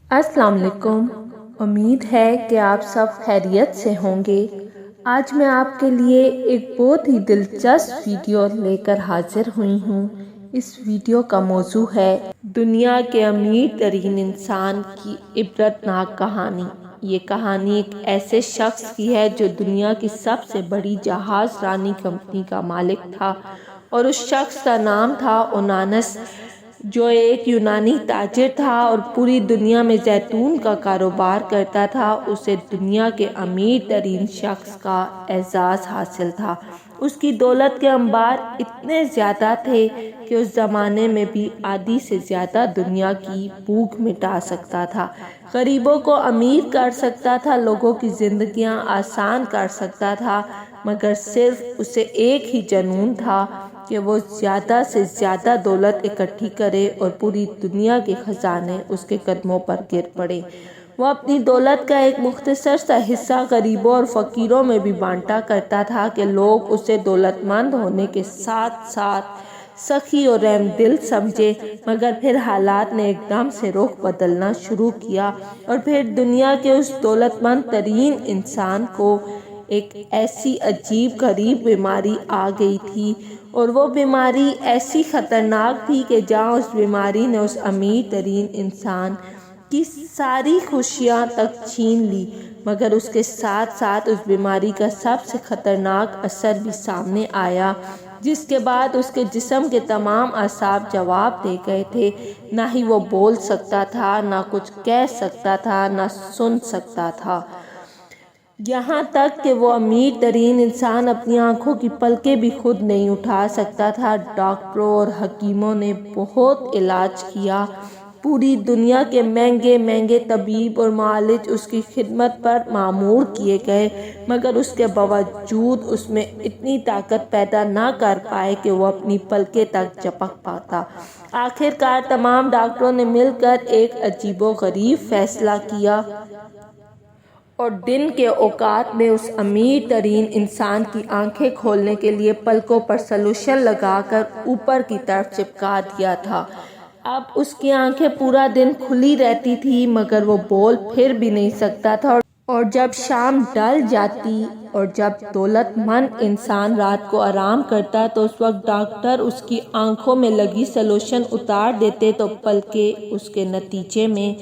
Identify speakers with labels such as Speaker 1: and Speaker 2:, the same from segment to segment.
Speaker 1: السلام علیکم۔ امید ہے کہ آپ سب خیریت سے ہوں گے۔ آج میں آپ کے لیے ایک بہت ہی دلچسپ ویڈیو لے کر حاضر ہوئی ہوں۔ اس ویڈیو کا موضوع ہے دنیا کے امیر ترین انسان کی عبرتناک کہانی۔ یہ کہانی ایک ایسے شخص کی ہے جو دنیا کی سب سے بڑی جہاز رانی کمپنی کا مالک تھا، اور اس شخص کا نام تھا اونانس، جو ایک یونانی تاجر تھا اور پوری دنیا میں زیتون کا کاروبار کرتا تھا۔ اسے دنیا کے امیر ترین شخص کا اعزاز حاصل تھا۔ اس کی دولت کے انبار اتنے زیادہ تھے کہ اس زمانے میں بھی آدھی سے زیادہ دنیا کی بھوک مٹا سکتا تھا، غریبوں کو امیر کر سکتا تھا، لوگوں کی زندگیاں آسان کر سکتا تھا، مگر صرف اسے ایک ہی جنون تھا کہ وہ زیادہ سے زیادہ دولت اکٹھی کرے اور پوری دنیا کے خزانے اس کے قدموں پر گر پڑے۔ وہ اپنی دولت کا ایک مختصر سا حصہ غریبوں اور فقیروں میں بھی بانٹا کرتا تھا کہ لوگ اسے دولت مند ہونے کے ساتھ ساتھ سخی اور رحم دل سمجھے۔ مگر پھر حالات نے ایک دم سے رخ بدلنا شروع کیا، اور پھر دنیا کے اس دولت مند ترین انسان کو ایک ایسی عجیب غریب بیماری آ گئی تھی، اور وہ بیماری ایسی خطرناک تھی کہ جہاں اس بیماری نے اس امیر ترین انسان کی ساری خوشیاں تک چھین لی، مگر اس کے ساتھ ساتھ اس بیماری کا سب سے خطرناک اثر بھی سامنے آیا، جس کے بعد اس کے جسم کے تمام اعصاب جواب دے گئے تھے۔ نہ ہی وہ بول سکتا تھا، نہ کچھ کہہ سکتا تھا، نہ سن سکتا تھا، یہاں تک کہ وہ امیر ترین انسان اپنی آنکھوں کی پلکیں بھی خود نہیں اٹھا سکتا تھا۔ ڈاکٹروں اور حکیموں نے بہت علاج کیا، پوری دنیا کے مہنگے مہنگے طبیب اور معالج اس کی خدمت پر مامور کیے گئے، مگر اس کے باوجود اس میں اتنی طاقت پیدا نہ کر پائے کہ وہ اپنی پلکیں تک جھپک پاتا۔ آخر کار تمام ڈاکٹروں نے مل کر ایک عجیب و غریب فیصلہ کیا، اور دن کے اوقات میں اس امیر ترین انسان کی آنکھیں کھولنے کے لیے پلکوں پر سلوشن لگا کر اوپر کی طرف چپکا دیا تھا۔ اب اس کی آنکھیں پورا دن کھلی رہتی تھی، مگر وہ بول پھر بھی نہیں سکتا تھا، اور جب شام ڈل جاتی اور جب دولت مند انسان رات کو آرام کرتا تو اس وقت ڈاکٹر اس کی آنکھوں میں لگی سلوشن اتار دیتے تو پلکیں اس کے نتیجے میں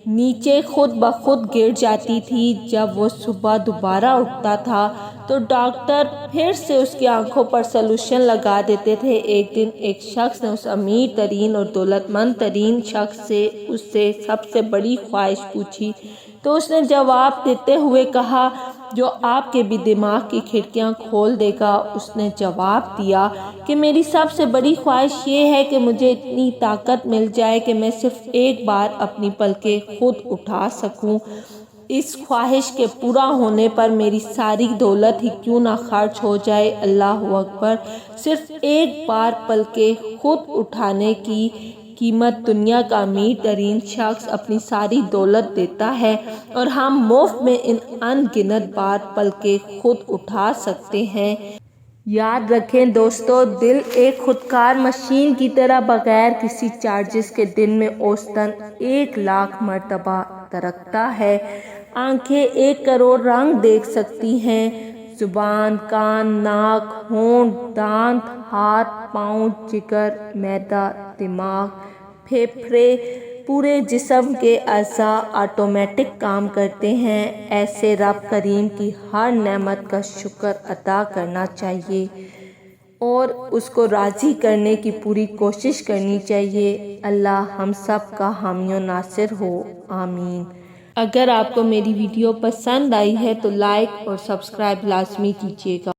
Speaker 1: نیچے خود بخود گر جاتی تھی۔ جب وہ صبح دوبارہ اٹھتا تھا تو ڈاکٹر پھر سے اس کی آنکھوں پر سلوشن لگا دیتے تھے۔ ایک دن ایک شخص نے اس امیر ترین اور دولت مند ترین شخص سے اس سے سب سے بڑی خواہش پوچھی، تو اس نے جواب دیتے ہوئے کہا، جو آپ کے بھی دماغ کی کھڑکیاں کھول دے گا۔ اس نے جواب دیا کہ میری سب سے بڑی خواہش یہ ہے کہ مجھے اتنی طاقت مل جائے کہ میں صرف ایک بار اپنی پلکیں خود اٹھا سکوں۔ اس خواہش کے پورا ہونے پر میری ساری دولت ہی کیوں نہ خرچ ہو جائے۔ اللہ اکبر! صرف ایک بار پلکیں خود اٹھانے کی قیمت دنیا کا امیر ترین شخص اپنی ساری دولت دیتا ہے، اور ہم مفت میں ان گنت بار پلکیں خود اٹھا سکتے ہیں۔ یاد رکھیں دوستو، دل ایک خودکار مشین کی طرح بغیر کسی چارجز کے دن میں اوسطاً 1,00,000 مرتبہ دھڑکتا ہے۔ آنکھیں 1 کروڑ رنگ دیکھ سکتی ہیں۔ زبان، کان، ناک، ہونٹ، دانت، ہاتھ، پاؤں، جگر، معدہ، دماغ، پھیپھڑے، پورے جسم کے اعضاء آٹومیٹک کام کرتے ہیں۔ ایسے رب کریم کی ہر نعمت کا شکر ادا کرنا چاہیے اور اس کو راضی کرنے کی پوری کوشش کرنی چاہیے۔ اللہ ہم سب کا حامی و ناصر ہو، آمین۔ اگر آپ کو میری ویڈیو پسند آئی ہے تو لائک اور سبسکرائب لازمی کیجیے گا۔